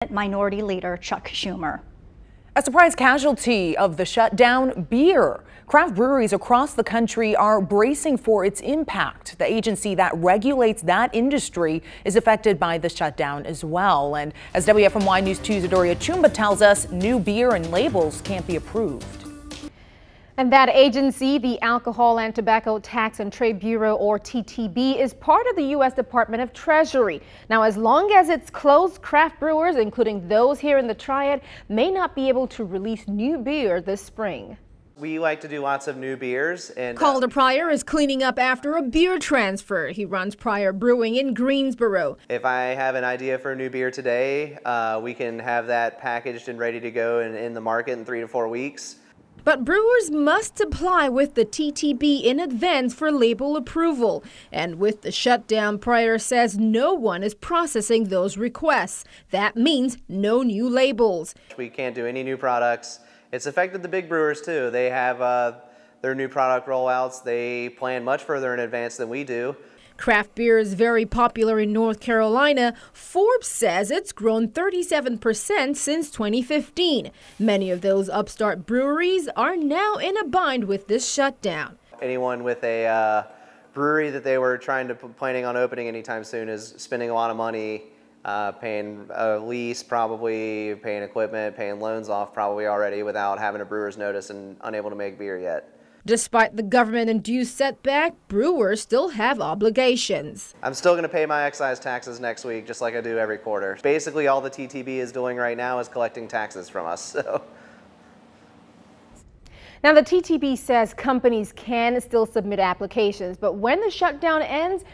Minority Leader Chuck Schumer. A surprise casualty of the shutdown: beer. Craft breweries across the country are bracing for its impact. The agency that regulates that industry is affected by the shutdown as well. And as WFMY News 2's Adoria Chumba tells us, new beer and labels can't be approved. And that agency, the Alcohol and Tobacco Tax and Trade Bureau, or TTB, is part of the U.S. Department of Treasury. Now, as long as it's closed, craft brewers, including those here in the Triad, may not be able to release new beer this spring. We like to do lots of new beers. And Calder Pryor is cleaning up after a beer transfer. He runs Pryor Brewing in Greensboro. If I have an idea for a new beer today, we can have that packaged and ready to go in the market in 3 to 4 weeks. But brewers must apply with the TTB in advance for label approval. And with the shutdown, Pryor says no one is processing those requests. That means no new labels. We can't do any new products. It's affected the big brewers too. They have their new product rollouts. They plan much further in advance than we do. Craft beer is very popular in North Carolina. Forbes says it's grown 37% since 2015. Many of those upstart breweries are now in a bind with this shutdown. Anyone with a brewery that they were planning on opening anytime soon is spending a lot of money, paying a lease, probably paying equipment, paying loans off probably already without having a brewer's notice and unable to make beer yet. Despite the government-induced setback, brewers still have obligations. I'm still going to pay my excise taxes next week, just like I do every quarter. Basically, all the TTB is doing right now is collecting taxes from us. Now, the TTB says companies can still submit applications, but when the shutdown ends,